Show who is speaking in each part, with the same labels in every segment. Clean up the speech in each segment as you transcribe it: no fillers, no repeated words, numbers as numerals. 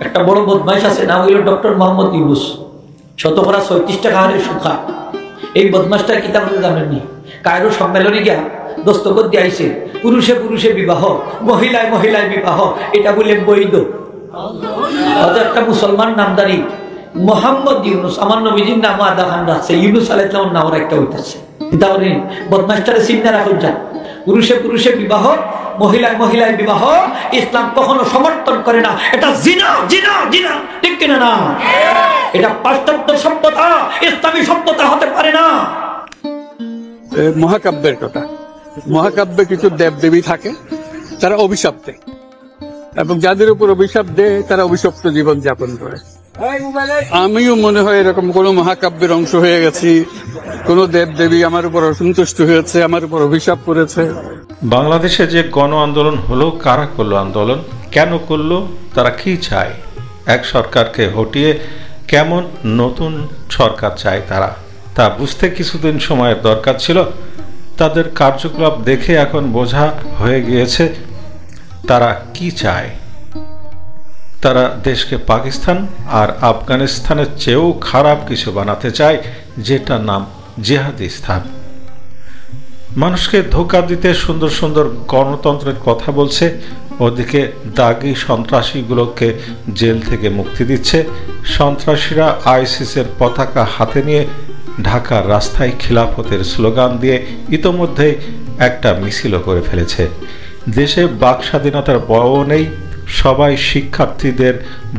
Speaker 1: একটা বড় বদমাইশ আছে, নাম হইল ডক্টর মোহাম্মদ ইউনুস। 37 টাকা হারে সুখা। এই বদমাসটা কিতাব জানেননি, কায়রো সম্মেলনে গিয়া দস্তখত দিয়ে আইছে, পুরুষে পুরুষে বিবাহ, মহিলায় মহিলায় বিবাহ, এটা বলে বৈধ। একটা মুসলমান নামদারি মোহাম্মদ ইউনুস, আমার নবীজির নাম আদা খান রাখছে, ইউনুস আলাইহিস সালামের নাম একটা হইতাছে। তাহলে বদমাসটারে চিন্তা রাখুন যা, পুরুষে পুরুষে বিবাহ, মহিলায় মহিলায় বিবাহ ইসলাম কখনো সমর্থন করে না। এটা জিনা জিনা জিনা, ঠিক কিনা না? এটা পাশ্চাত্য সভ্যতা, ইসলামী সভ্যতা হতে পারে না।
Speaker 2: মহাকাব্যের কথা, মহাকাব্যে কিছু দেবদেবী থাকে, তারা অভিশাপ দেয় এবং যাদের উপর অভিশাপ দেয় তারা অভিশপ্ত জীবন যাপন করে। আমিও মনে হয় এরকম কোন মহাকাব্যের অংশ হয়ে গেছি, কোন দেবদেবী আমার উপর অসন্তুষ্ট হয়েছে, আমার উপর অভিশাপ করেছে।
Speaker 3: বাংলাদেশে যে গণ আন্দোলন হলো, কারা করলো আন্দোলন, কেন করলো, তারা কি চায়, এক সরকারকে হটিয়ে কেমন নতুন সরকার চায় তারা, তা বুঝতে কিছুদিন সময়ের দরকার ছিল। তাদের কার্যকলাপ দেখে এখন বোঝা হয়ে গিয়েছে তারা কি চায়। তারা দেশকে পাকিস্তান আর আফগানিস্তানের চেয়েও খারাপ কিছু বানাতে চায়, যেটার নাম জিহাদিস্তান। মানুষকে ধোঁকা দিতে সুন্দর সুন্দর গণতন্ত্রের কথা বলছে, ওদিকে দাগি সন্ত্রাসীগুলোকে জেল থেকে মুক্তি দিচ্ছে। সন্ত্রাসীরা আইসিসের পতাকা হাতে নিয়ে ঢাকার রাস্তায় খিলাফতের স্লোগান দিয়ে ইতোমধ্যেই একটা মিছিলও করে ফেলেছে। দেশে বাক স্বাধীনতার বয়ও নেই, সবাই শিক্ষার্থীদের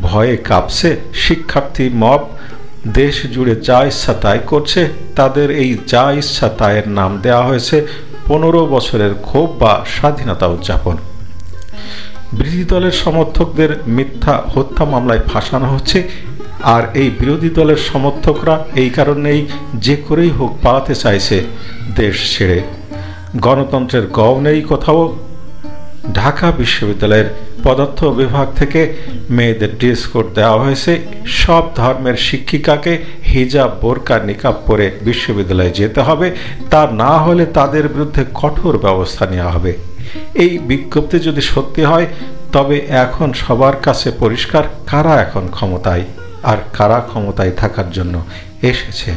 Speaker 3: ভয়ে কাঁপছে। শিক্ষার্থী মব দেশ জুড়ে যা ইচ্ছা তাই করছে। তাদের এই যা ইচ্ছা তাইয়ের নাম দেওয়া হয়েছে 15 বছরের ক্ষোভ বা স্বাধীনতা উদযাপন। বিরোধী দলের সমর্থকদের মিথ্যা হত্যা মামলায় ফাঁসানো হচ্ছে, আর এই বিরোধী দলের সমর্থকরা এই কারণেই যে করেই হোক পালাতে চাইছে দেশ ছেড়ে। গণতন্ত্রের গও নেই কোথাও। ঢাকা বিশ্ববিদ্যালয়ের পদার্থ বিভাগ থেকে মেয়েদের ড্রেস কোড দেওয়া হয়েছে। সব ধর্মের শিক্ষিকাকে হিজাব, বোরকা, নিকাব পরে বিশ্ববিদ্যালয়ে যেতে হবে, তা না হলে তাদের বিরুদ্ধে কঠোর ব্যবস্থা নেওয়া হবে। এই বিজ্ঞপ্তি যদি সত্যি হয়, তবে এখন সবার কাছে পরিষ্কার কারা এখন ক্ষমতায় আর কারা ক্ষমতায় থাকার জন্য এসেছে।